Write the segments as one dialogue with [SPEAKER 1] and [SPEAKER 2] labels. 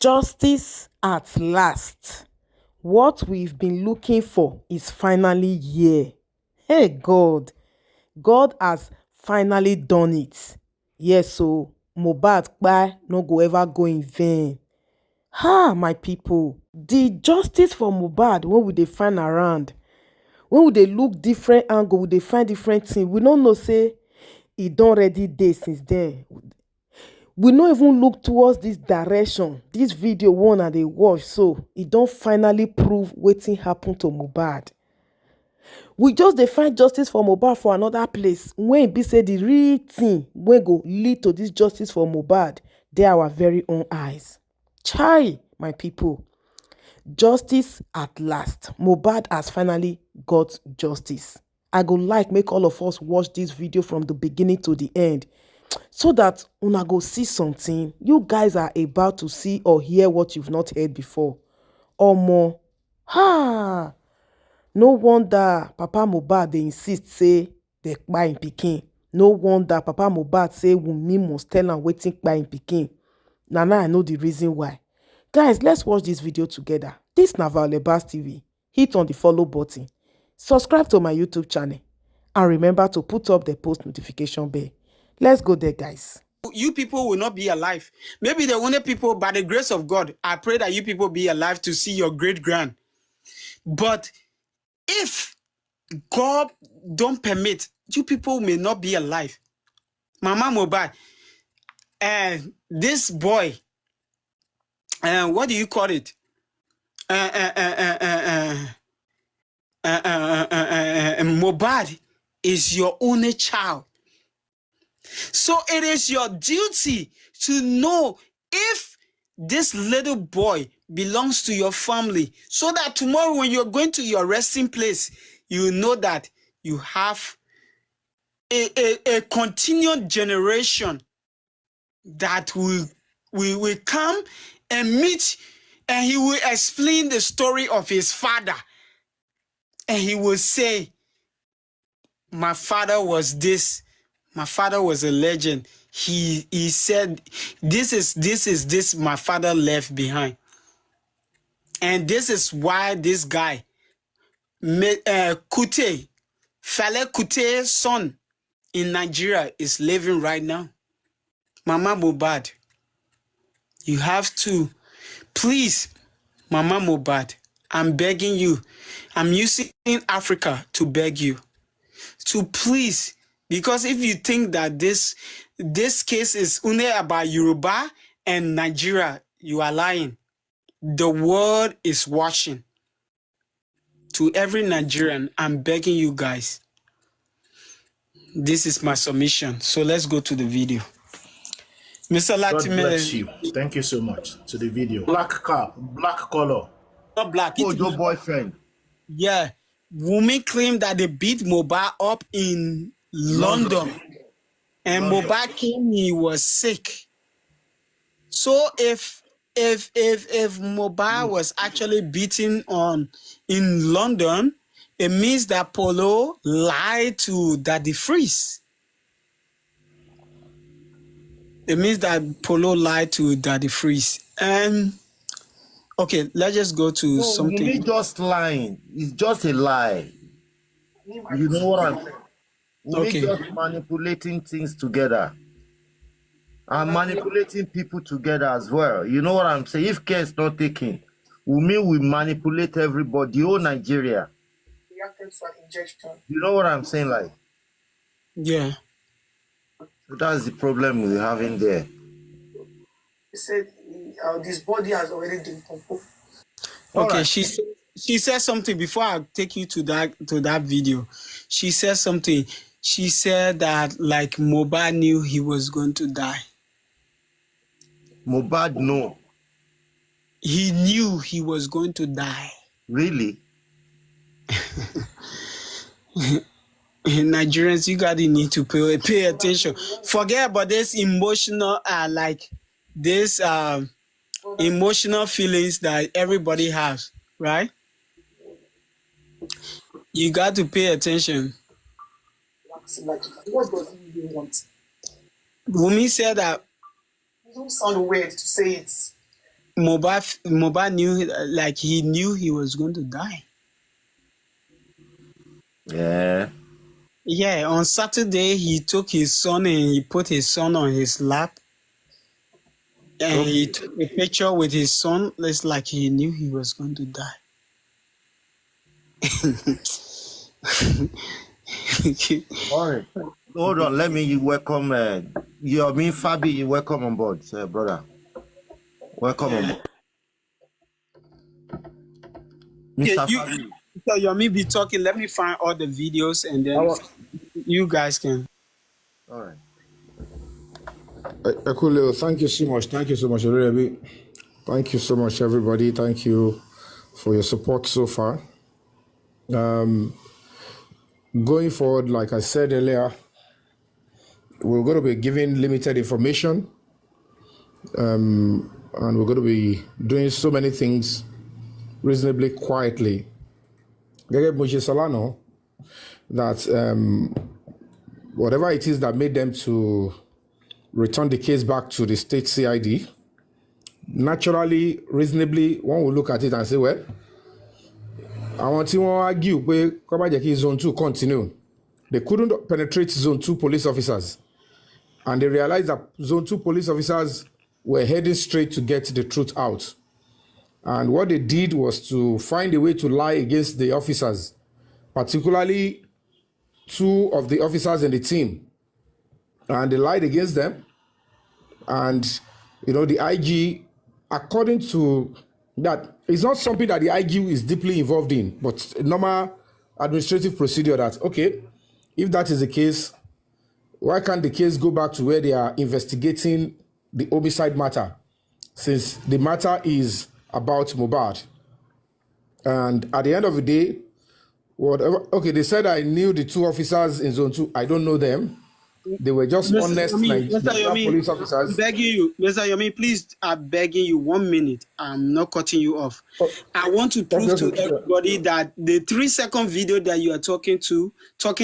[SPEAKER 1] Justice at last. What we've been looking for is finally here. Hey God, God has finally done it. Yes, so Mohbad kpai no go ever go in vain. My people, the justice for Mohbad when we dey find around, when we dey look different angle, we dey find different thing. We no know say e don already dey since then. We no even look towards this direction. This video one I dey watch, so e don finally prove wetin happen to Mohbad. We just dey find justice for Mohbad for another place when e be say the real thing wey go lead to this justice for Mohbad dey our very own eyes. Chai, my people, justice at last. Mohbad has finally got justice. I go like make all of us watch this video from the beginning to the end, so that una go see something you guys are about to see or hear what you've not heard before. Omo, no wonder Papa Mohbad dey insist say dey kpai im pikin. No wonder Papa Mohbad say Wummi must tell am wetin kpai im pikin. Now I know the reason why. Guys, let's watch this video together. This na Lebas TV. Hit on the follow button. Subscribe to my YouTube channel. And remember to put up the post notification bell. Let's go there, guys.
[SPEAKER 2] You people will not be alive. Maybe the only people, by the grace of God, I pray that you people be alive to see your great-grand. But if God don't permit, you people may not be alive. Mama Mohbad, and this boy, what do you call it? Mohbad is your only child. So it is your duty to know if this little boy belongs to your family, so that tomorrow when you're going to your resting place, you know that you have a continued generation that will come and meet, and he will explain the story of his father, and he will say, my father was this, my father was a legend. He said, this is my father left behind. And this is why this guy, Kute, Fale Kute's son in Nigeria is living right now. Mama Mohbad, you have to, please, Mama Mohbad, I'm begging you, I'm using Africa to beg you, to please, because if you think that this case is only about Yoruba and Nigeria, you are lying. The world is watching. To every Nigerian, I'm begging you guys. This is my submission. So let's go to the video. Mr. Latimer.
[SPEAKER 3] God bless you. Thank you so much. To the video. Black cap, black color.
[SPEAKER 2] Not black.
[SPEAKER 3] Oh, your boyfriend.
[SPEAKER 2] Yeah. Wummi claimed that they beat Mohbad up in London. And Mohbad came, he was sick. So if Mohbad was actually beaten in London, it means that Polo lied to Daddy Freeze. It means that Polo lied to Daddy Freeze. And okay, let's just go to something.
[SPEAKER 3] Wummi just lying. It's just a lie. You know what I'm saying? Wummi just manipulating things together. And manipulating people together as well. You know what I'm saying? If care is not taken, Wummi will manipulate everybody, the whole Nigeria. You know what I'm saying? Like,
[SPEAKER 2] yeah.
[SPEAKER 3] So that's the problem we're having there.
[SPEAKER 4] He said this body has already been composed.
[SPEAKER 2] Okay, right. She said something before I take you to that video. She said something. She said that like Mohbad knew he was going to die.
[SPEAKER 3] Mohbad no.
[SPEAKER 2] He knew he was going to die.
[SPEAKER 3] Really?
[SPEAKER 2] Nigerians, you gotta need to pay attention. Forget about this emotional emotional feelings that everybody has, right? You got to pay attention.
[SPEAKER 4] What does he really want?
[SPEAKER 2] Wummi said that.
[SPEAKER 4] It don't sound weird to say it.
[SPEAKER 2] Mohbad knew, like he knew he was going to die.
[SPEAKER 3] Yeah.
[SPEAKER 2] Yeah, on Saturday he took his son and he put his son on his lap, and he took a picture with his son. It's like he knew he was going to die.
[SPEAKER 3] All right. Hold on. Let me welcome Yomi Fabi. You welcome on board, brother. Welcome on board. Mr. Fabi.
[SPEAKER 2] So Yomi be talking. Let me find all the videos and then you guys can.
[SPEAKER 3] All right.
[SPEAKER 5] Ekuleo, thank you so much. Thank you so much, Orebi. Thank you so much, everybody. Thank you for your support so far. Going forward, like I said earlier, we're going to be giving limited information, and we're going to be doing so many things reasonably quietly. That whatever it is that made them to return the case back to the state CID, naturally, reasonably, one will look at it and say, well, I want to argue, but zone 2 continue. They couldn't penetrate zone 2 police officers. And they realized that zone 2 police officers were heading straight to get the truth out. And what they did was to find a way to lie against the officers, particularly 2 of the officers in the team. And they lied against them. And, the IG, according to that, it's not something that the IG is deeply involved in, but normal administrative procedure that, okay, if that is the case, why can't the case go back to where they are investigating the homicide matter, since the matter is about Mohbad? And at the end of the day, whatever, okay, they said I knew the 2 officers in zone 2. I don't know them. They were just honest Nigerian police officers.
[SPEAKER 2] I'm begging you, Mr. Yomi, please, I'm begging you 1 minute. I'm not cutting you off. I want to prove to everybody that the 3-second video that you are talking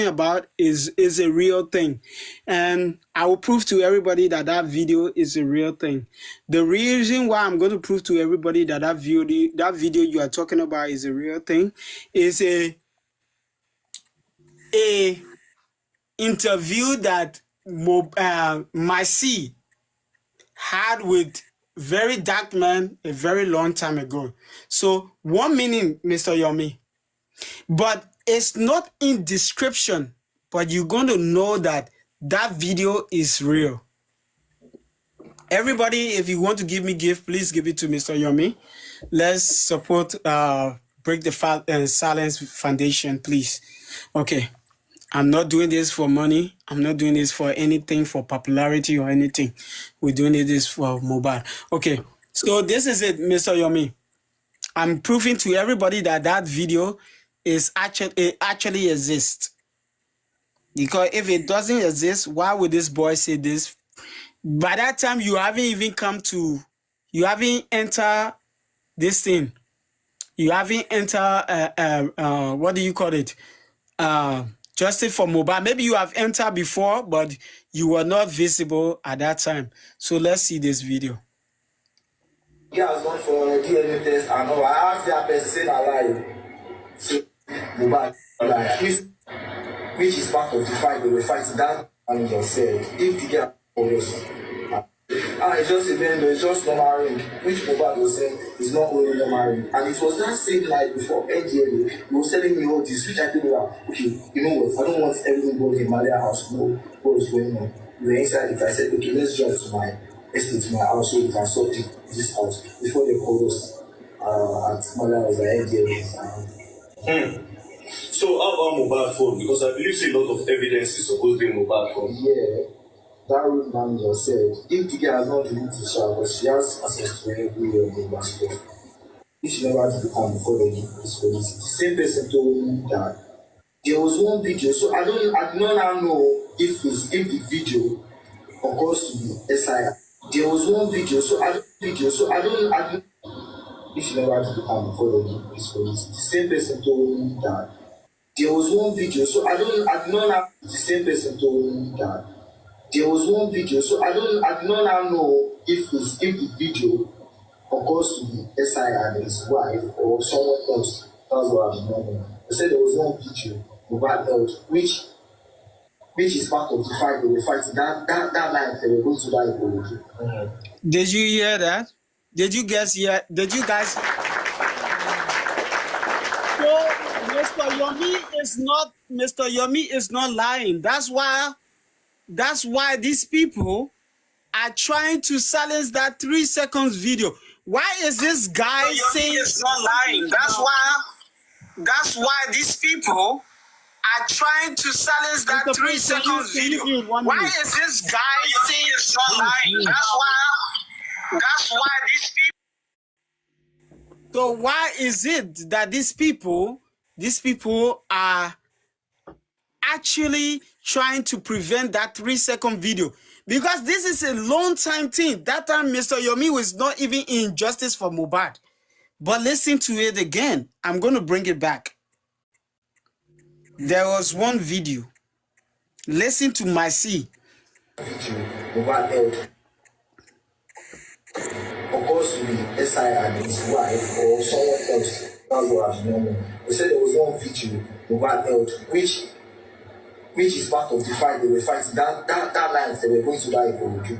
[SPEAKER 2] about is a real thing. And I will prove to everybody that video is a real thing. The reason why I'm going to prove to everybody that video you are talking about is a real thing is a interview that Myci had with very dark man a very long time ago. So 1 minute, Mr. Yomi. But it's not in description, but you're going to know that video is real. Everybody, if you want to give me gift, please give it to Mr. Yomi. Let's support Break the Silence Foundation, please. Okay. I'm not doing this for money. I'm not doing this for anything, for popularity or anything. We're doing this for Mohbad. Okay, so this is it, Mr. Yomi. I'm proving to everybody that video is actually exists. Because if it doesn't exist, why would this boy say this? By that time, you haven't even entered this thing. You haven't entered, what do you call it? Justice for Mohbad. Maybe you have entered before, but you were not visible at that time. So let's see this video.
[SPEAKER 6] Yeah, I was going for a DNA test and all. I asked that person, say I lied. So Mohbad lied. Which is part of the fight. They were fighting that and just said, if the girl was it's just a man, it's just normal ring, which Mohbad was saying is not only normal ring. And it was that same night before ADURA, he was telling me all this, which I told her, okay, you know what, I don't want everybody in my house to know what was going on. We were inside it, I said, okay, let's drive to my estate, to my house, so we can sort this out before they called us at Mother was like ADURA.
[SPEAKER 7] So how about Mohbad phone? Because I believe a lot of evidence is supposed to be Mohbad phone.
[SPEAKER 6] Yeah. That road manager said, if the girl has not deleted the shower, but she has access to every Mohbad phone. If she never had to become before they give this police. The same person told me that there was one video, so I do not now know if the video occurs to be SIR. There was one video, so I don't if she never had to become before they give this police. The same person told me that there was one video, so I do not know the same person told me that there was one video, so I do not now know if the video occurs to the SI and his wife or someone else. That's what I'm remembering. They said there was one video Mohbad held, which is part of the fight they were fighting. That night they were going to that apology.
[SPEAKER 2] Did you hear that? Did you guys hear? Did you guys? So Mr. Yomi is not lying. That's why these people are trying to silence that 3 seconds video. Why is this guy saying it's not lying? That's why these people are trying to silence that 3 seconds video. Why is this guy saying it's not lying? That's why these people. So why is it that these people are actually trying to prevent that 3 second video? Because this is a long time thing. That time Mr. Yomi was not even in justice for Mohbad. But listen to it again. I'm going to bring it back. There was one video. Listen to my C.
[SPEAKER 6] Mohbad held occurs to the SI and his wife or someone else. That's what I'm remembering. They said there was one video Mohbad held, which is part of the fight they were fighting. That night they were going to die for you.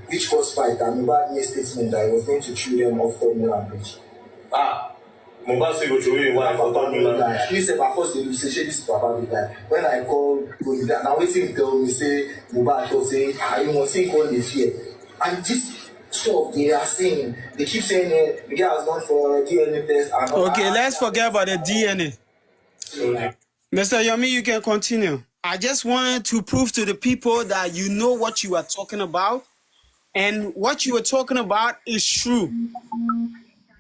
[SPEAKER 6] Which was fight, and Mohbad made a statement that he was going to chew them off Terminal Bridge.
[SPEAKER 7] Mohbad say go to win one for Terminal.
[SPEAKER 6] He said, "My first they will say this is Papa be like." When I called, now waiting to tell me say Mohbad to say, "I want to call the fear," and this stuff they are saying, they keep saying the guy has gone for DNA test. And
[SPEAKER 2] okay, let's forget about the DNA. Mr. Yomi, you can continue. I just wanted to prove to the people that you know what you are talking about, and what you are talking about is true.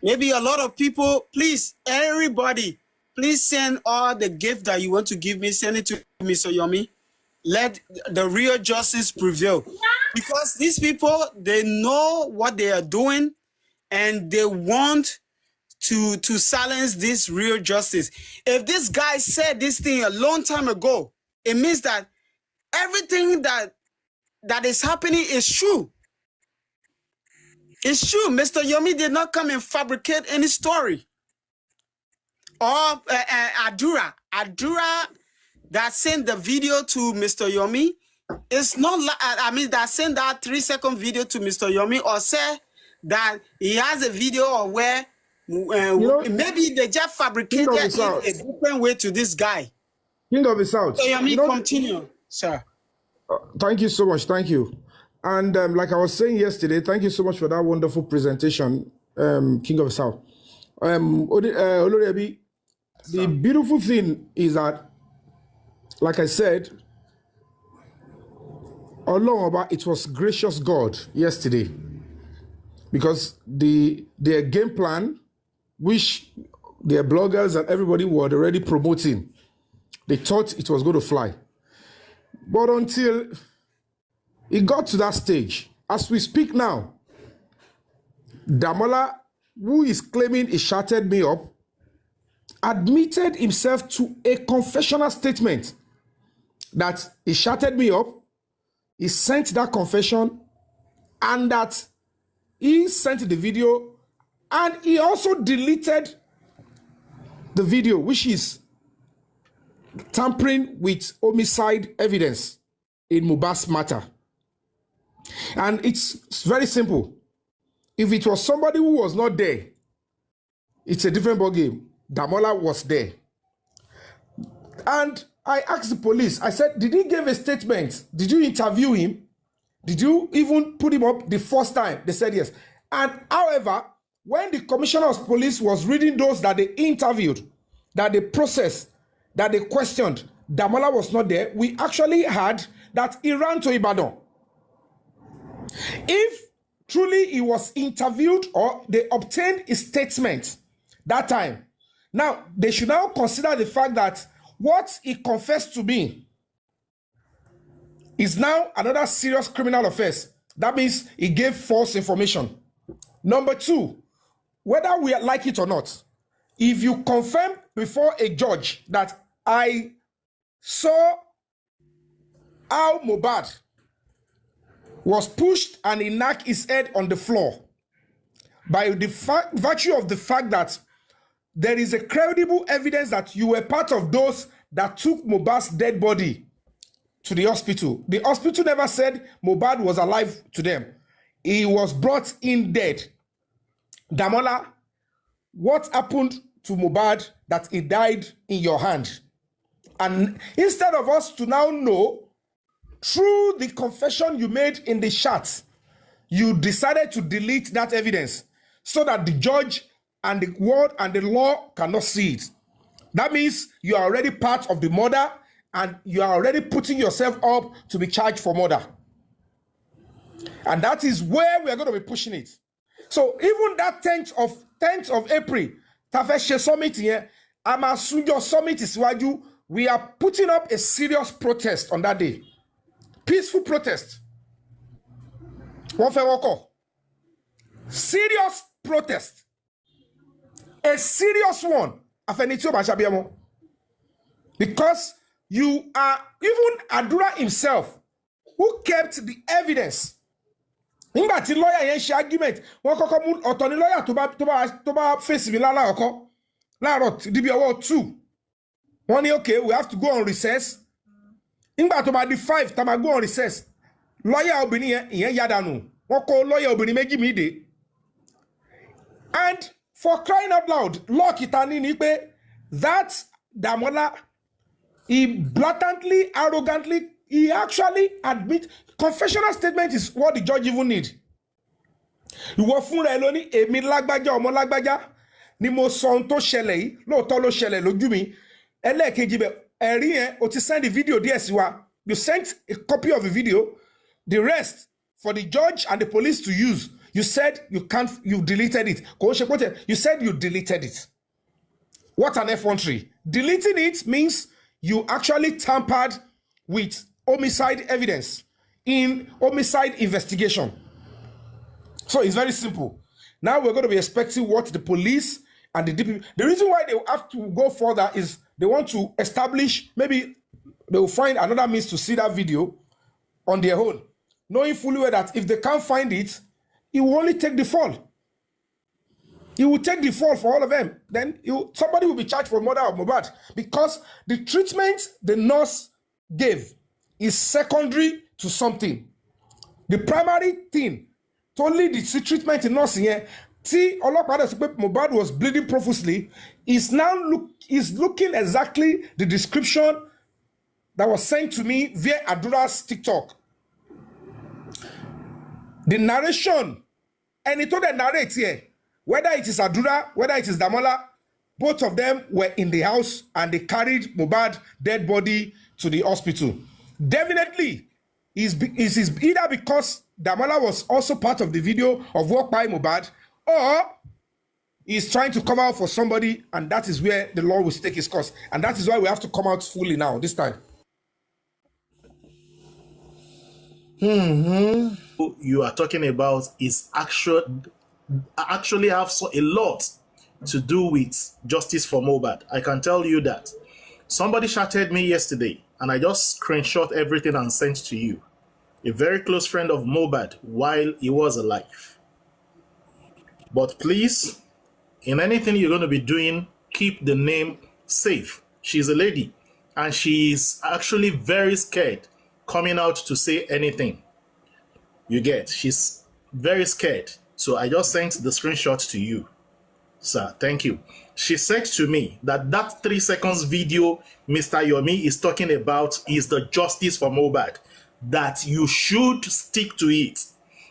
[SPEAKER 2] Maybe a lot of people, please, everybody, please send all the gift that you want to give me, send it to Mr. Yomi. Let the real justice prevail. Because these people, they know what they are doing, and they want to silence this real justice. If this guy said this thing a long time ago, it means that everything that is happening is true. It's true. Mr. Yomi did not come and fabricate any story. Or ADURA that sent the video to Mr. Yomi. It's not, that sent that 3 second video to Mr. Yomi, or say that he has a video or where maybe they just fabricated it a different way to this guy.
[SPEAKER 5] King of the South.
[SPEAKER 2] So Yomi, continue, sir.
[SPEAKER 5] Thank you so much. Thank you. And like I was saying yesterday, thank you so much for that wonderful presentation, King of the South. Olorebi, the beautiful thing is that, like I said, it was gracious God yesterday, because their game plan, which their bloggers and everybody were already promoting, they thought it was going to fly. But until it got to that stage, as we speak now, Damola, who is claiming he shouted me up, admitted himself to a confessional statement that he shouted me up, he sent that confession, and that he sent the video, and he also deleted the video, which is tampering with homicide evidence in Mohbad's matter. And it's very simple. If it was somebody who was not there, it's a different ballgame. Damola was there. And I asked the police, I said, did he give a statement? Did you interview him? Did you even put him up the first time? They said yes. And however, when the commissioner of police was reading those that they interviewed, that they processed, that they questioned, Damola was not there. We actually heard that he ran to Ibadan. If truly he was interviewed or they obtained a statement that time, now they should now consider the fact that what he confessed to me is now another serious criminal offense. That means he gave false information. Number two, whether we like it or not, if you confirm before a judge that I saw how Mohbad was pushed and he knocked his head on the floor, by the virtue of the fact that there is a credible evidence that you were part of those that took Mohbad's dead body to the hospital. The hospital never said Mohbad was alive to them. He was brought in dead. Damola, what happened to Mohbad that he died in your hand? And instead of us to now know, through the confession you made in the chat, you decided to delete that evidence so that the judge and the world and the law cannot see it. That means you are already part of the murder and you are already putting yourself up to be charged for murder. And that is where we are going to be pushing it. So even that 10th of April, Tafeshe summit here, Amasunjo summit is waju. We are putting up a serious protest on that day. Peaceful protest. Serious protest. A serious one. Because you are, even Adura himself, who kept the evidence. Nígbà tí lawyer yẹn ṣe argument, wọ́n kọ́kọ́ mú ọ̀tọ̀ ní lawyer tó bá face mi láàárọ̀ díbi ọwọ́ 2. Wọ́n ní okay, we have to go on recess. Nígbà tó bá di 5, tá máa go on recess. Lawyer obìnrin yẹn yá dànù. Wọ́n kó lawyer obìnrin méjì mi dé. And for crying out loud, law kitani ni pé that Damola, he blatantly, arrogantly, he actually admit, confessional statement is what the judge even need. Ìwọ fúnra ẹ ló ní èmi lágbájá ọmọ lágbájá ni mo sọ ohun tó ṣẹlẹ̀ yìí lóòótọ́ ló ṣẹlẹ̀ lójú mi. Ẹlẹ́ẹ̀kejì bẹ̀ ẹ̀rí yẹn o ti send the video díẹ̀ sí wa. You sent a copy of the video. The rest for the judge and the police to use. You said you deleted it. You said you deleted it. What an effrontery. Deleting it means you actually tampered with homicide evidence in homicide investigation. So it's very simple. Now we're going to be expecting what the police and the DPP. The reason why they have to go further is they want to establish, maybe they will find another means to see that video on their own, knowing fully well that if they can't find it, he will only take the fall. He will take the fall for all of them. Then somebody will be charged for murder of Mohbad because the treatment the nurse gave is secondary to something. The primary thing to lead the treatment in nursing here, Mohbad was bleeding profusely, is now looking exactly the description that was sent to me via Adura's TikTok. The narration, and it told the narrate here, whether it is Adura, whether it is Damola, both of them were in the house and they carried Mohbad dead body to the hospital. Definitely, is either because Damola was also part of the video of Walk by Mohbad, or he's trying to come out for somebody, and that is where the law will take its course. And that is why we have to come out fully now, this time.
[SPEAKER 3] You are talking about is actually have a lot to do with justice for Mohbad. I can tell you that. Somebody chatted me yesterday, and I just screenshot everything and sent to you. A very close friend of Mohbad while he was alive. But please, in anything you're going to be doing, keep the name safe. She's a lady, and she's actually very scared coming out to say anything. You get, she's very scared. So I just sent the screenshot to you, sir. Thank you. She said to me that 3 seconds video Mr. Yomi is talking about is the justice for Mohbad, that you should stick to it,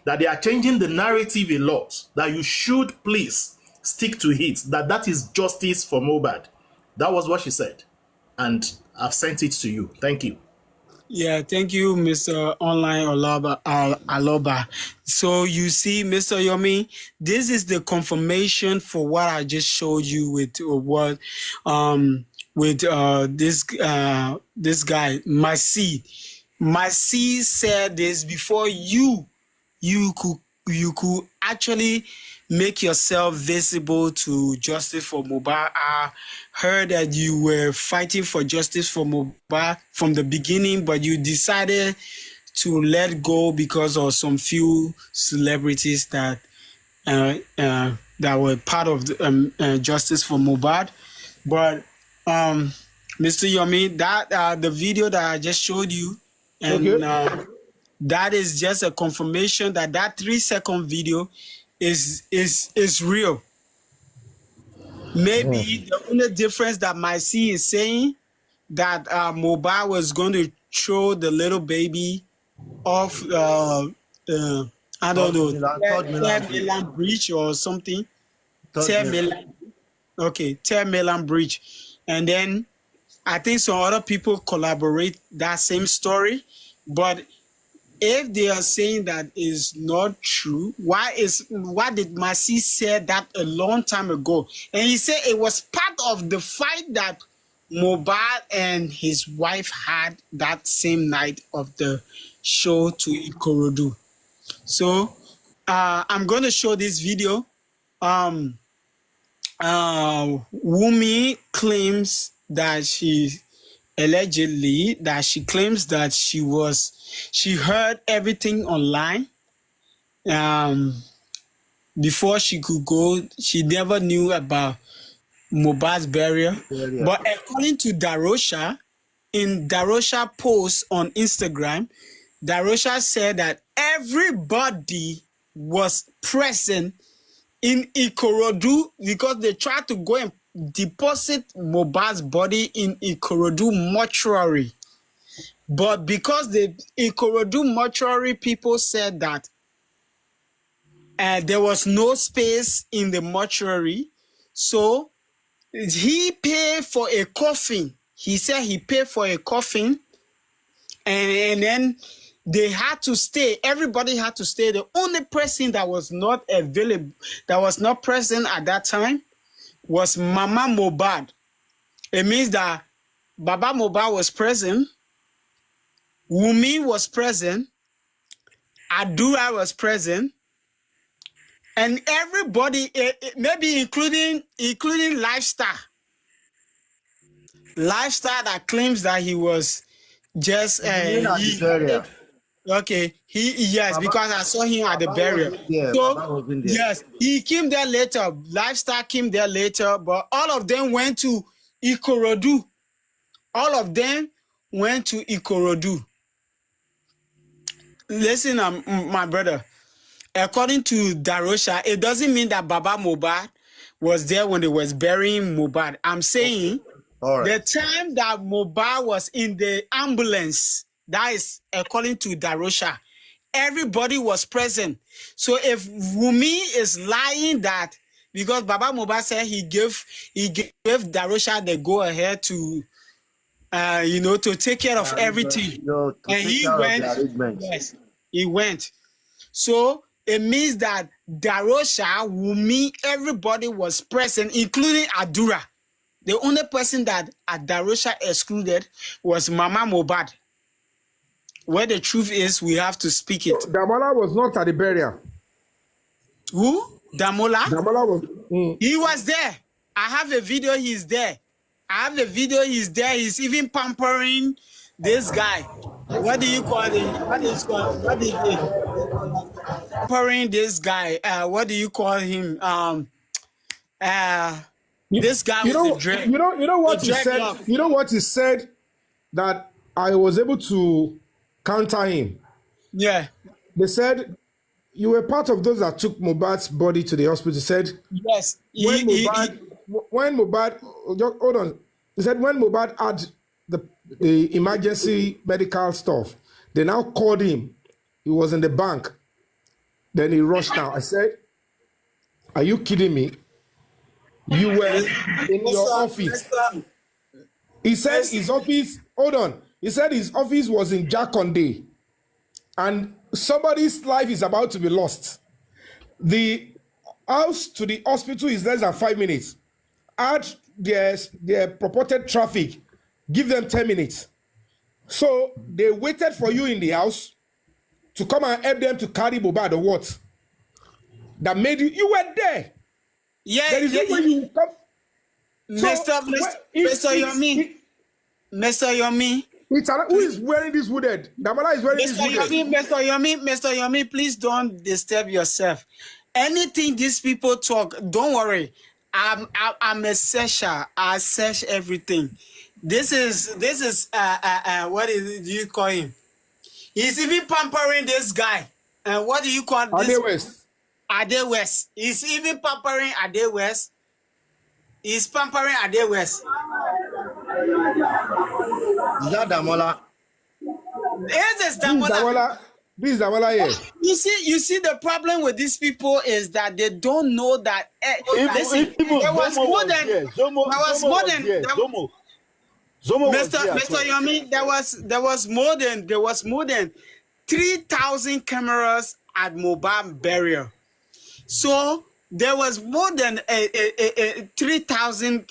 [SPEAKER 3] that they are changing the narrative a lot, that you should please stick to it, that is justice for Mohbad. That was what she said, and I've sent it to you. Thank you.
[SPEAKER 2] Yeah, thank you, Mr. Online Aloba. So you see, Mr. Yomi, this is the confirmation for what I just showed you with this guy, Masi. Masi said this before you could actually make yourself visible to justice for Mohbad. I heard that you were fighting for justice for Mohbad from the beginning, but you decided to let go because of some few celebrities that that were part of the, justice for Mohbad. But Mr. Yomi, that the video that I just showed you, and that is just a confirmation that that 3-second video is real. Maybe the only difference that my C is saying that Mohbad was going to throw the little baby off I don't know,
[SPEAKER 3] Third
[SPEAKER 2] Milan Bridge or something.
[SPEAKER 3] Milan.
[SPEAKER 2] Okay, Milan Bridge. And then I think some other people collaborate that same story. But if they are saying that is not true, why did Masi say that a long time ago? And he said it was part of the fight that Mohbad and his wife had that same night of the show to Ikorodu. So I'm going to show this video. Wummi claims that she claims that she heard everything online. Before she could go, she never knew about Mohbad's burial. But according to Darosha, in Darosha post on Instagram, Darosha said that everybody was present in Ikorodu because they tried to go and deposit Mohbad's body in Ikorodu mortuary. But because the Ikorodu mortuary people said that there was no space in the mortuary, so he paid for a coffin. He said he paid for a coffin, and then they had to stay. Everybody had to stay. The only person that was not available, that was not present at that time, was Mama Mohbad. It means that Baba Mohbad was present, Wummi was present, ADURA was present, and everybody, maybe including Lifestyle that claims that he was just okay. Yes, Baba, because I saw him at the burial. So yes, he came there later. Lifestyle came there later, but all of them went to Ikorodu. All of them went to Ikorodu. Listen, my brother. According to Darosha, it doesn't mean that Baba Mohbad was there when they was burying Mohbad. I'm saying the time that Mohbad was in the ambulance, that is according to Darosha, everybody was present. So if Wummi is lying that because Baba Mohbad said he gave Darosha the go ahead to to take care of everything, and he went. Yes, he went. So it means that Darosha, Wummi, everybody was present, including ADURA. The only person that Darosha excluded was Mama Mohbad. Where the truth is, we have to speak it.
[SPEAKER 5] Damola was not at the burial.
[SPEAKER 2] Who? Damola?
[SPEAKER 5] Damola was.
[SPEAKER 2] He was there. I have a video. He's there. I have the video. He's there. He's even pampering this guy. What do you call him? What is called? What is it? Pampering this guy. What do you call him? This guy with the dread.
[SPEAKER 5] You know what he said. You know what he said that I was able to counter him.
[SPEAKER 2] Yeah.
[SPEAKER 5] They said you were part of those that took Mohbad's body to the hospital. He said
[SPEAKER 2] yes.
[SPEAKER 5] When Mohbad, hold on. He said when Mohbad had the emergency medical stuff, they now called him. He was in the bank. Then he rushed out. I said, "Are you kidding me? You were in your office." He said his office. Hold on. He said his office was in Jakonde, and somebody's life is about to be lost. The house to the hospital is less than 5 minutes. Add their purported traffic, give them 10 minutes. So they waited for you in the house to come and help them to carry Mohbad or what? That made you were there.
[SPEAKER 2] Yeah,
[SPEAKER 5] there is no way you come.
[SPEAKER 2] Mr. Yomi.
[SPEAKER 5] Who is wearing this hooded? Damola is wearing this hooded.
[SPEAKER 2] Mr. Yomi, please don't disturb yourself. anything these people talk, don't worry. I'm a searcher. I search everything. This is what do you call him? He's even pampering this guy. And what do you call this?
[SPEAKER 5] Ade West.
[SPEAKER 2] Ade West. He's even pampering Ade West. He's pampering Ade West.
[SPEAKER 3] Is that Damola?
[SPEAKER 2] This is Damola.
[SPEAKER 5] This is Damola here.
[SPEAKER 2] You see, the problem with these people is that they don't know that. Listen, there was more than Mr. Yomi. There was more than 3,000 cameras at Mohbad burial. So there was more than 3,000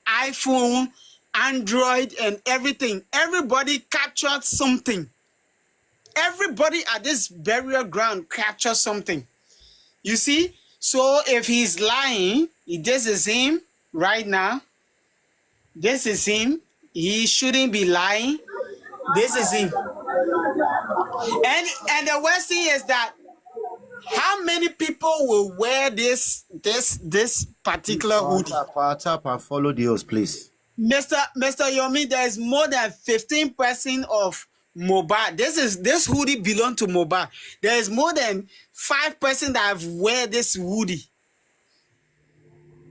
[SPEAKER 2] iPhone, Android, and everything. Everybody captured something. Everybody at this burial ground captured something. You see? So if he's lying, this is him right now. This is him. He shouldn't be lying. This is him. And the worst thing is that how many people will wear this particular hoodie?
[SPEAKER 3] Tap and follow the host, please.
[SPEAKER 2] Mr. Yomi, there is more than 15% of Mohbad. This hoodie belong to Mohbad. There is more than 5% that have wear this hoodie.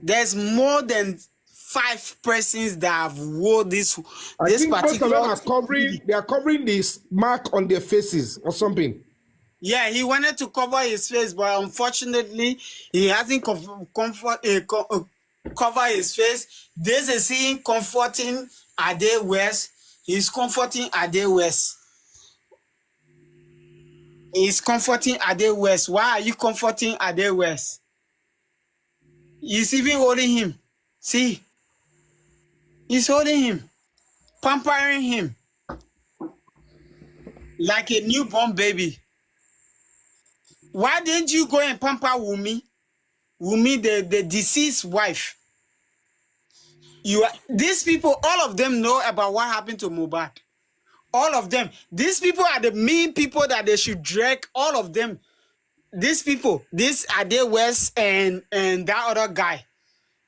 [SPEAKER 2] There's more than 5 persons that have wore this.
[SPEAKER 5] I think most of them
[SPEAKER 2] particular
[SPEAKER 5] are covering. They are covering this mark on their faces or something.
[SPEAKER 2] Yeah, he wanted to cover his face, but unfortunately, he hasn't cover his face. This is him comforting Ade West. He's comforting Ade West. He's comforting Ade West. Why are you comforting Ade West? He's even holding him. See? He's holding him. Pampering him. Like a newborn baby. Why didn't you go and pamper Wummi? Wummi, the deceased wife. These people, all of them know about what happened to Mohbad. All of them. These people are the main people that they should drag. All of them. These people, this Ade West and that other guy,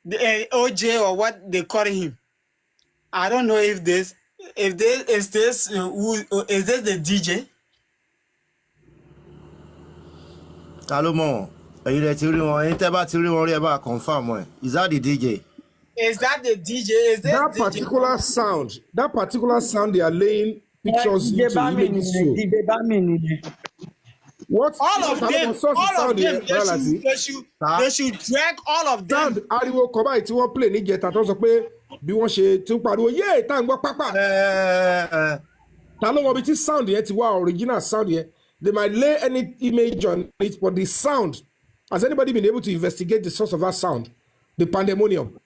[SPEAKER 2] the OJ or what they call him. I don't know if this is the DJ.
[SPEAKER 3] Salomon, is that the DJ?
[SPEAKER 2] Is that the DJ? Is
[SPEAKER 5] that particular sound? That particular sound they are laying pictures into images to. What?
[SPEAKER 2] All of them, they should drag all of them.
[SPEAKER 5] Sound ariwo koba tí wọ́n play ní jẹta tó sọ pé bí wọ́n ṣe tún pariwo yé tá ń gbọ́ pápá. Ta ló mọ bí tí sound yẹn ti wá original sound yẹn. They might lay any image on it, but the sound, has anybody been able to investigate the source of that sound? The pandemonium.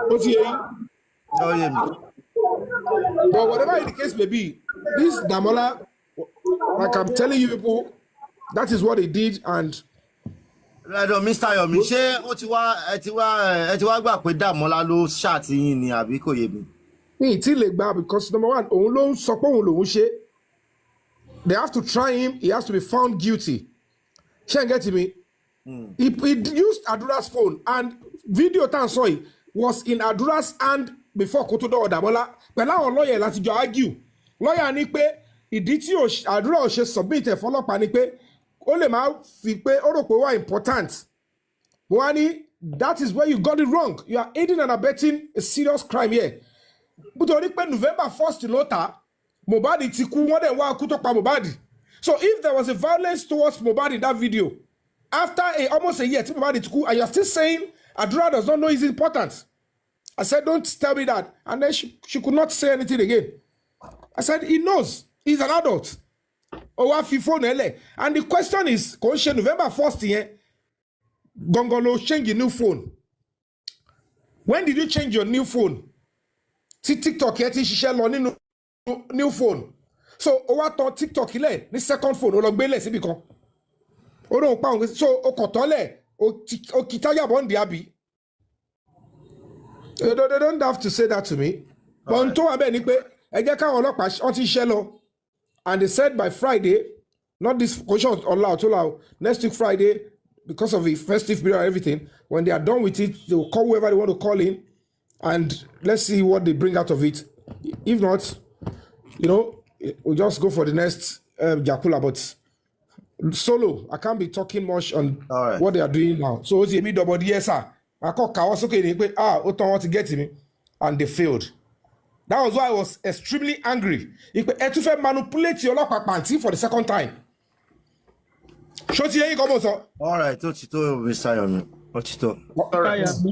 [SPEAKER 5] What's here?
[SPEAKER 3] Oh, yeah.
[SPEAKER 5] But whatever the case may be, this Damola, like I'm telling you people, that is what he did, and
[SPEAKER 3] Mr. Yomi, ṣé ó ti wá gbà pé Damola ló ṣáàtì yín ni àbí kò yé mi?
[SPEAKER 5] Because number one, they have to try him. He has to be found guilty. Can't get me. He used Adura's phone, and video Tansoy was in Adura's hand before Kotodo Damola. But now lawyer láti jọ argue. Lawyer ní pé ìdí tí Adura ò ṣe submit ẹ̀ fọlọ́pàá ní pé ó lè máa fi pé ó rò pé wá important. Wọ́n ní that is where you got it wrong. You are aiding and abetting a serious crime here. But November 1st lọ́tà Mohbad ti kú wọ́n dẹ̀ wá kú tó pa Mohbad. So if there was a violence towards Mohbad in that video, after almost a year tí Mohbad ti kú, and you're still saying Adura does not know his importance. I said, don't tell me that. And then she could not say anything again. I said, he knows. He's an adult. And the question is, November 1st here, Gongolo change your new phone. When did you change your new phone? TikTok yet she share on new phone. So what on TikTok the second phone or bele si bikon. O don't pound so o kotole o kitaya bon diabi. They don't have to say that to me. But on to abe ni pe e je ka olopa on ti share lo. And they said by Friday, not this question allowed, next week Friday, because of the festive period and everything, when they are done with it, they will call whoever they want to call in, and let's see what they bring out of it. If not, we'll just go for the next Jakula. But solo, I can't be talking much on what they are doing now. So it's me double yes, sir. I call Kawasaki, Oton want to get me, and they failed. That was why I was extremely angry. Etufe manipulate your panty for the second time.
[SPEAKER 3] All right, Ochito Visayomi. Ochito.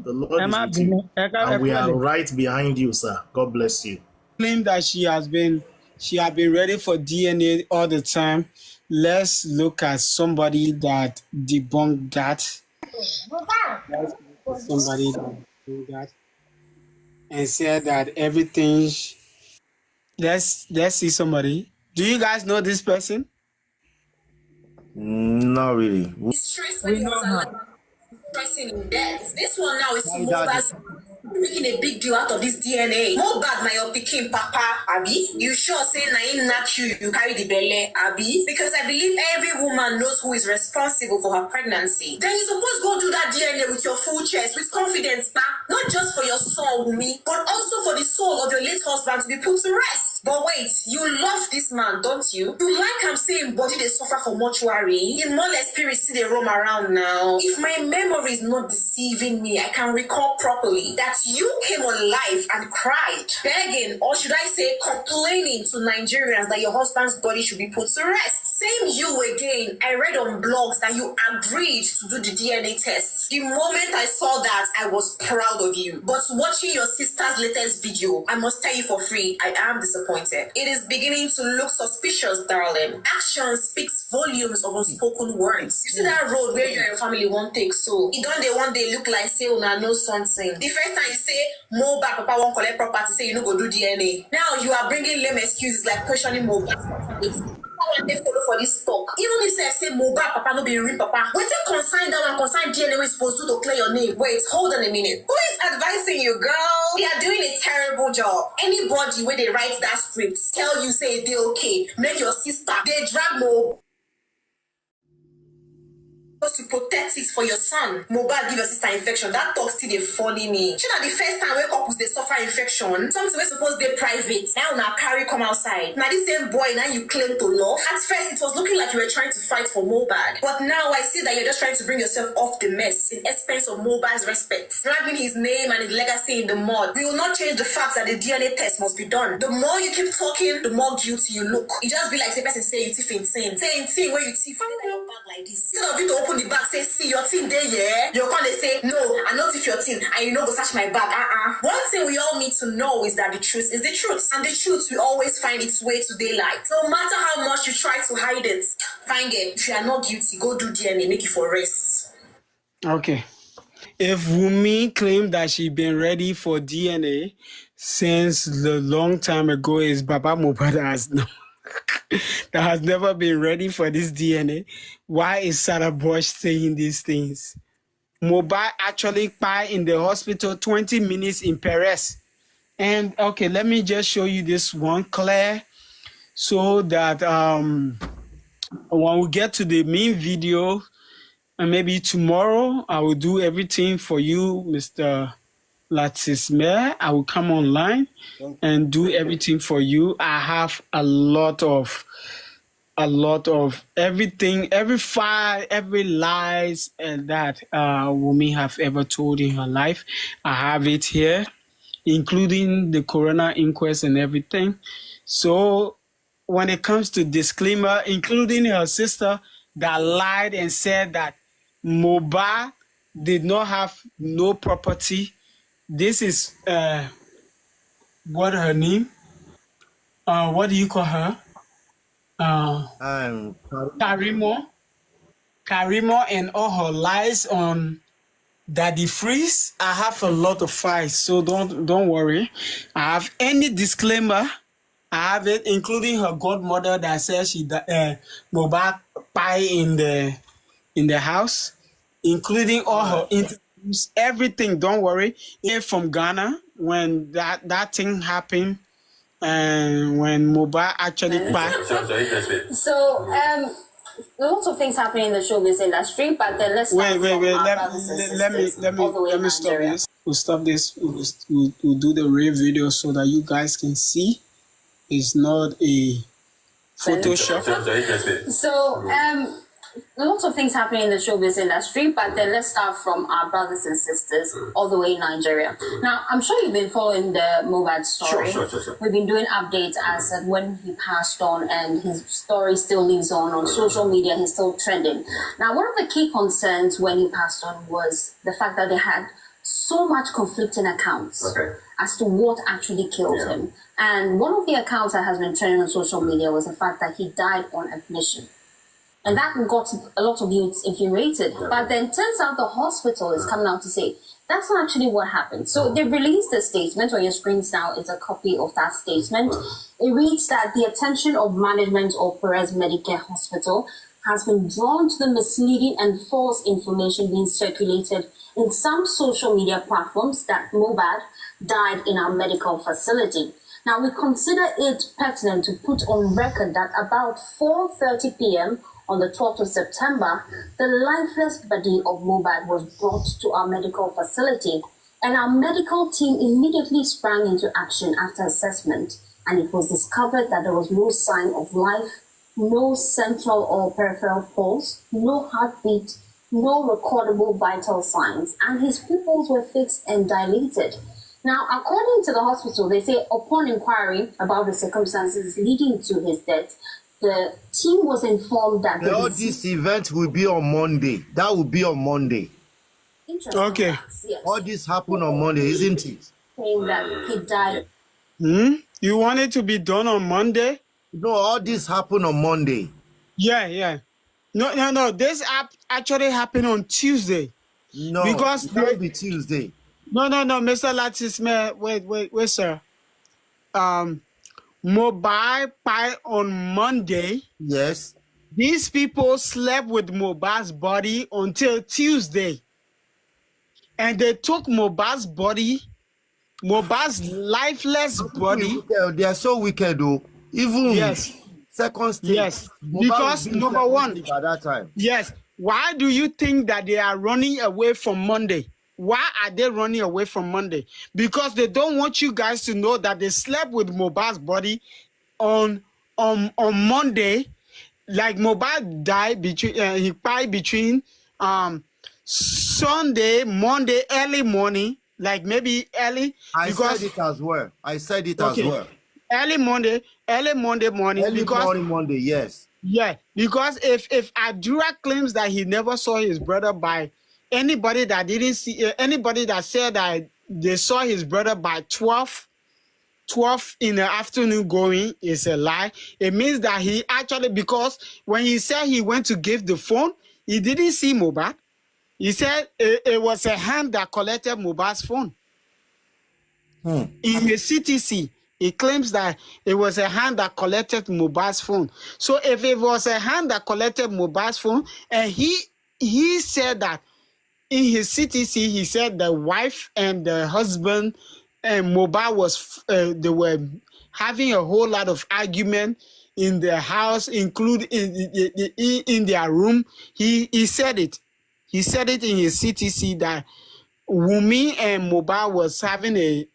[SPEAKER 8] The Lord is with you. And we are right behind you, sir. God bless you.
[SPEAKER 2] Claim that she has been ready for DNA all the time. Let's look at somebody that debunked that. Somebody that debunked that and said that everything. Let's see somebody. Do you guys know this person?
[SPEAKER 3] Not really.
[SPEAKER 9] We know her. In death. This one now is Mohbad's making a big deal out of this DNA. Mohbad, my picking papa, Abi. You sure say Naim not you carry the belly, Abi? Because I believe every woman knows who is responsible for her pregnancy. Then you suppose go do that DNA with your full chest, with confidence, not just for your soul, Wummi, but also for the soul of your late husband to be put to rest. But wait, you love this man, don't you? You like him saying body they suffer for mortuary. In more less spirits see they roam around now. If my memory is not deceiving me, I can recall properly that you came alive and cried, begging, or should I say complaining to Nigerians that your husband's body should be put to rest. Same you again. I read on blogs that you agreed to do the DNA tests. The moment I saw that, I was proud of you. But watching your sister's latest video, I must tell you for free, I am disappointed. It is beginning to look suspicious, darling. Action speaks volumes of unspoken words. You see that road where you and your family won't take, so it don't they one day look like say una know something. The first time you say Mohbad papa won't collect property, say you no go do DNA. Now you are bringing lame excuses like questioning Mohbad. They follow for this talk. Even if they say Mohbad papa no be real papa, wait till consign that one, consign DNA we supposed to clear your name. Wait, hold on a minute. Who is advising you, girl? They are doing a terrible job. Anybody where they write that script tell you say they okay, make your sister they drag Mohbad to protect it for your son. Mohbad give your sister infection. That talk still dey funny me. Should not the first time where couples they suffer infection, something we supposed they private. Now carry come outside. Now this same boy now you claim to love. At first it was looking like you were trying to fight for Mohbad, but now I see that you're just trying to bring yourself off the mess in expense of Mohbad's respect, dragging his name and his legacy in the mud. We will not change the fact that the DNA test must be done. The more you keep talking, the more guilty you look. It just be like the person say you thief insane. Say insane where you thief in your bag like this. Instead of you to open the bag, say, see your thing there, yeah. You're gonna say, no, I not if your thing, and you know go search my bag. One thing we all need to know is that the truth is the truth, and the truth will always find its way to daylight. No matter how much you try to hide it, find it. If you are not guilty, go do DNA, make it for rest.
[SPEAKER 2] Okay. If Wummi claimed that she been ready for DNA since the long time ago, is Baba Mohbad has no. That has never been ready for this DNA. Why is Sarah Bosch saying these things? Mohbad actually died in the hospital 20 minutes in Paris. And okay, let me just show you this one clear so that when we get to the main video, and maybe tomorrow I will do everything for you, Mr. Latismer. I will come online and do everything for you. I have a lot of everything, every file, every lies that Wummi have ever told in her life. I have it here, including the coroner inquest and everything. So when it comes to disclaimer, including her sister that lied and said that Mohbad did not have no property. This is what her name? What do you call her? Karimo. Karimo and all her lies on Daddy Freeze. I have a lot of files, so don't worry. I have any disclaimer. I have it, including her godmother that says she Mohbad pie in the house, including all her interviews, everything. Don't worry. Here from Ghana, when that thing happened, and when Mohbad actually passed.
[SPEAKER 9] So, lots of things happening in the showbiz industry, but then let's start
[SPEAKER 2] Wait.
[SPEAKER 9] from our
[SPEAKER 2] Let
[SPEAKER 9] brothers and
[SPEAKER 2] me
[SPEAKER 9] sisters all the way in
[SPEAKER 2] stop
[SPEAKER 9] Nigeria.
[SPEAKER 2] this. We'll stop this. We'll do the real video so that you guys can see. It's not a Photoshop.
[SPEAKER 9] So, lots of things happening in the showbiz industry, but then let's start from our brothers and sisters all the way in Nigeria. Now, I'm sure you've been following the Mohbad story. Sure. We've been doing updates as at when he passed on, and his story still lives on social media. He's still trending. Now, one of the key concerns when he passed on was the fact that they had so much conflicting accounts as to what actually killed him. And one of the accounts that has been trending on social media was the fact that he died on admission. And that got a lot of youths infuriated. But then turns out the hospital is coming out to say, that's not actually what happened. So they released a statement on your screens now. It's a copy of that statement. It reads that the attention of management of Perez Medicare Hospital has been drawn to the misleading and false information being circulated in some social media platforms that Mohbad died in our medical facility. Now, we consider it pertinent to put on record that about 4:30 p.m. on the 12th of September, the lifeless body of Mohbad was brought to our medical facility, and our medical team immediately sprang into action after assessment, and it was discovered that there was no sign of life, no central or peripheral pulse, no heartbeat, no recordable vital signs, and his pupils were fixed and dilated. Now, according to the hospital, they say upon inquiry about the circumstances leading to his death, the team was informed that
[SPEAKER 3] all this event will be on Monday. That will be on Monday.
[SPEAKER 2] Okay.
[SPEAKER 9] Yes.
[SPEAKER 3] All this happened on Monday, isn't it?
[SPEAKER 9] Saying that he died.
[SPEAKER 2] You want it to be done on Monday?
[SPEAKER 3] No, all this happened on Monday.
[SPEAKER 2] Yeah. No. This actually happened on Tuesday.
[SPEAKER 3] No,
[SPEAKER 2] because
[SPEAKER 3] it will be Tuesday.
[SPEAKER 2] No, Mr. Latisme, wait, sir. Mohbad died on Monday.
[SPEAKER 3] Yes.
[SPEAKER 2] These people slept with Mohbad's body until Tuesday. And they took Mohbad's body, Mohbad's lifeless body.
[SPEAKER 3] They are so wicked, though. Even second stage.
[SPEAKER 2] Yes. Because number one,
[SPEAKER 3] at that time.
[SPEAKER 2] Yes. Why do you think that they are running away from Monday? Why are they running away from Monday? Because they don't want you guys to know that they slept with Mohbad's body on Monday. Like Mohbad died between Sunday, Monday, early morning, like maybe early.
[SPEAKER 3] I said it as well. Early Monday morning. Early Monday, yes.
[SPEAKER 2] Yeah, because if ADURA claims that he never saw his brother by anybody that didn't see, anybody that said that they saw his brother by 12 in the afternoon going is a lie. It means that he actually, because when he said he went to give the phone, he didn't see Mohbad. He said it was a hand that collected Mohbad's phone. In the CTC, he claims that it was a hand that collected Mohbad's phone. So if it was a hand that collected Mohbad's phone, and he said that in his CTC, he said the wife and the husband and Mohbad was they were having a whole lot of argument in their house, including in their room. He said it. He said it in his CTC that Wummi and Mohbad was having a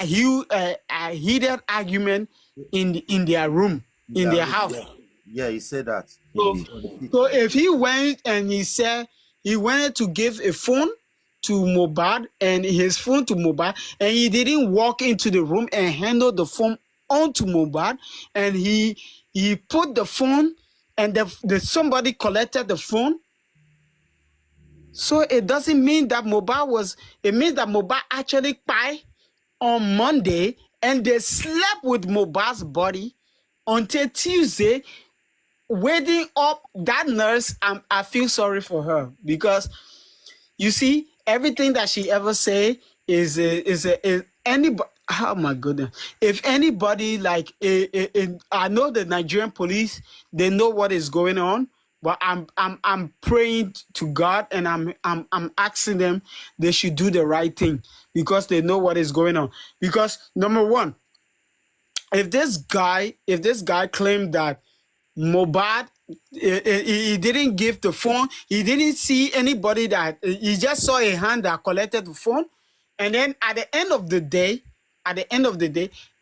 [SPEAKER 2] heated argument in their room, in their house.
[SPEAKER 3] Yeah, he said that.
[SPEAKER 2] So if he went and he said he wanted to give a phone to Mohbad and his phone to Mohbad, and he didn't walk into the room and handle the phone onto Mohbad, and he put the phone and the somebody collected the phone. So it doesn't mean that it means that Mohbad actually died on Monday and they slept with Mohbad's body until Tuesday, waiting up that nurse. I feel sorry for her because you see, everything that she ever say is anybody. Oh my goodness! If anybody like, I know the Nigerian police, they know what is going on, but I'm praying to God and I'm asking them they should do the right thing because they know what is going on. Because number one, if this guy claimed that Mohbad, he didn't give the phone, he didn't see anybody, that he just saw a hand that collected the phone, and then at the end of the day,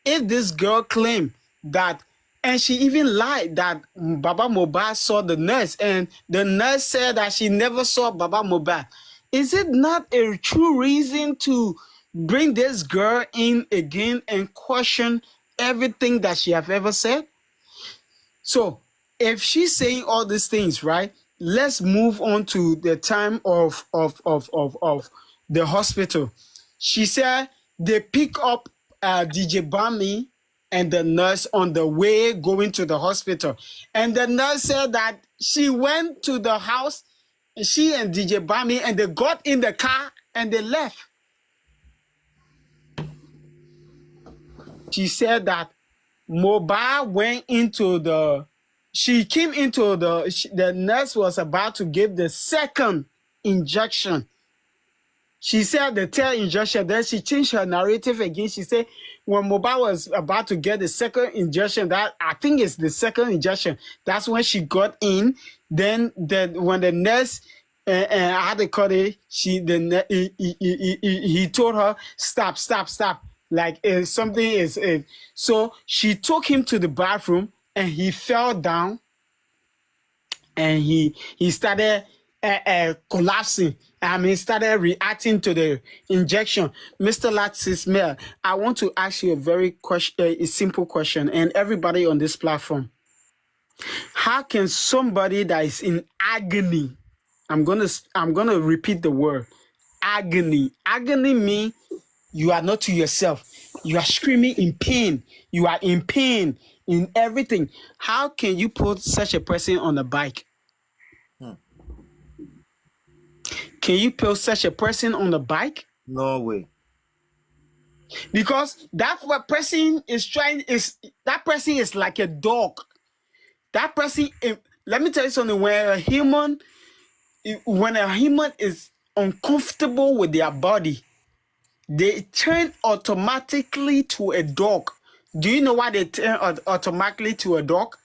[SPEAKER 2] if this girl claimed that, and she even lied that Baba Mohbad saw the nurse, and the nurse said that she never saw Baba Mohbad, is it not a true reason to bring this girl in again and question everything that she have ever said? So if she's saying all these things, right, let's move on to the time of the hospital. She said they pick up DJ Bami and the nurse on the way going to the hospital. And the nurse said that she went to the house, she and DJ Bami, and they got in the car and they left. She said that Mohbad went into the, she came into the nurse was about to give the second injection. She said the third injection, then she changed her narrative again. She said when Mohbad was about to get the second injection, that I think it's the second injection, that's when she got in. Then when the nurse, how they call it, he told her, stop. Like something is, so she took him to the bathroom and he fell down and he started collapsing. I mean, started reacting to the injection. Mr. Latsismel, I want to ask you a simple question, and everybody on this platform. How can somebody that is in agony, I'm gonna repeat the word, agony. Agony means you are not to yourself. You are screaming in pain. You are in pain in everything. How can you put such a person on a bike? Can you put such a person on a bike?
[SPEAKER 3] No way.
[SPEAKER 2] Because that person is like a dog. That person, let me tell you something, when a human is uncomfortable with their body, they turn automatically to a dog. Do you know why they turn automatically to a dog?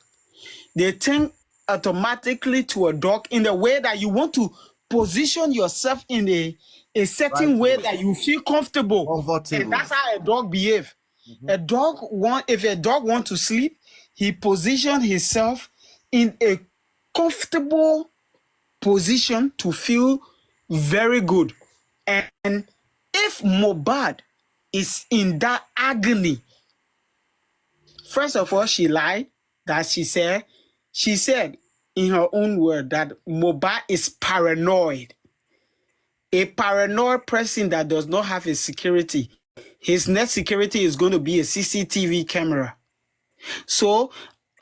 [SPEAKER 2] They turn automatically to a dog in the way that you want to position yourself in a certain way that you feel comfortable. And that's how a dog behaves. If a dog wants to sleep, he positions himself in a comfortable position to feel very good. And if Mohbad is in that agony, first of all, she lied. That she said in her own word that Mohbad is paranoid. A paranoid person that does not have a security, his next security is going to be a CCTV camera. So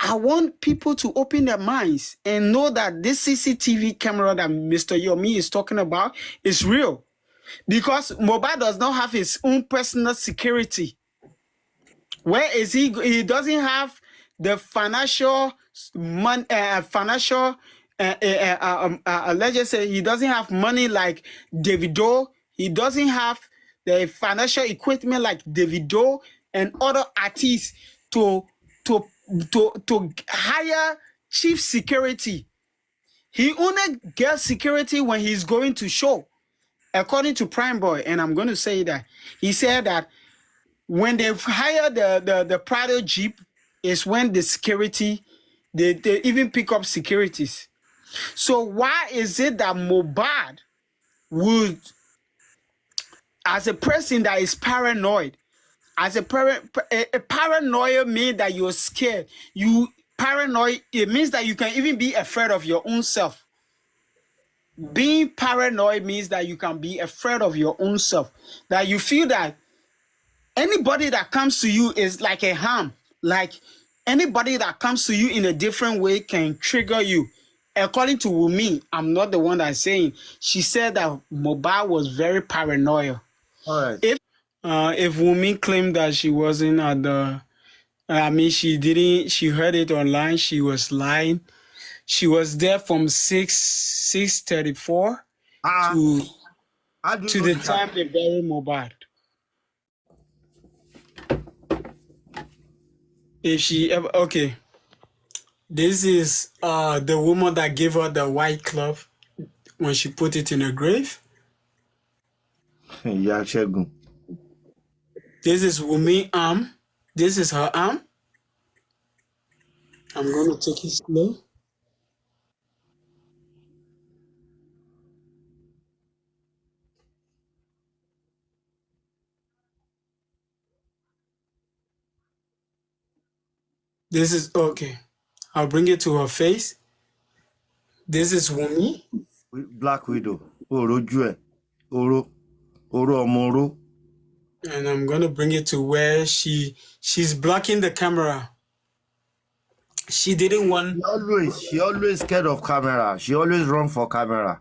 [SPEAKER 2] I want people to open their minds and know that this CCTV camera that Mr. Yomi is talking about is real. Because Mohbad does not have his own personal security. Where is he? He doesn't have the financial money, let's just say he doesn't have money like Davido. He doesn't have the financial equipment like Davido and other artists to hire chief security. He only gets security when he's going to show. According to Prime Boy, and I'm going to say that, he said that when they hire the Prado Jeep is when the security, they even pick up securities. So why is it that Mohbad would, as a person that is paranoid, as a paranoia means that you're scared. You paranoid, it means that you can even be afraid of your own self. Being paranoid means that you can be afraid of your own self. That you feel that anybody that comes to you is like a harm. Like anybody that comes to you in a different way can trigger you. According to Wummi, I'm not the one that's saying. She said that Mohbad was very paranoid.
[SPEAKER 3] All right.
[SPEAKER 2] If Wummi claimed that she wasn't at the, she heard it online, she was lying. She was there from 6:34 to the time they buried Mohbad. If she ever, okay. This is the woman that gave her the white cloth when she put it in her grave.
[SPEAKER 3] Yeah, Shegun.
[SPEAKER 2] This is Wummi arm. This is her arm. I'm going to take it slow. This is okay. I'll bring it to her face. This is Wummi.
[SPEAKER 3] Black Widow. Oro Jue. Oro Omoro.
[SPEAKER 2] And I'm going to bring it to where she's blocking the camera. She didn't want.
[SPEAKER 3] She always scared of camera. She always run for camera.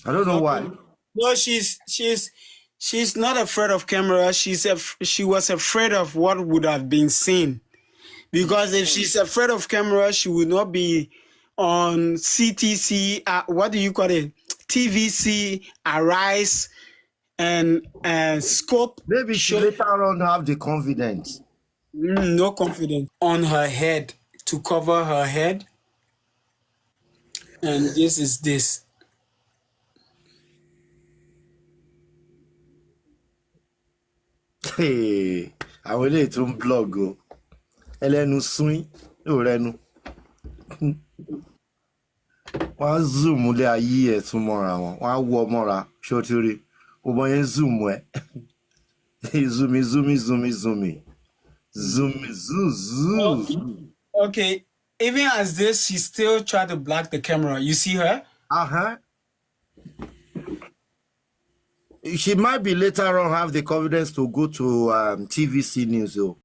[SPEAKER 3] I don't know why.
[SPEAKER 2] No, she's not afraid of camera. She was afraid of what would have been seen. Because if she's afraid of camera, she would not be on CTC, what do you call it? TVC, Arise, and Scope.
[SPEAKER 3] Maybe she later on have the confidence.
[SPEAKER 2] No confidence. On her head, to cover her head. And this is this.
[SPEAKER 3] Hey, I will let you blog. Elenu swing. Orenu. Wọ́n zoom lé ayé ẹ̀ tún mọ́ra wọn. Wọ́n á wọ mọ́ra ṣọ́tírí. Gbogbo yẹn zoom ẹ̀. Zoom.
[SPEAKER 2] Okay, even as this, she still tried to block the camera. You see her?
[SPEAKER 3] Uh-huh. She might be later on have the confidence to go to TVC News though.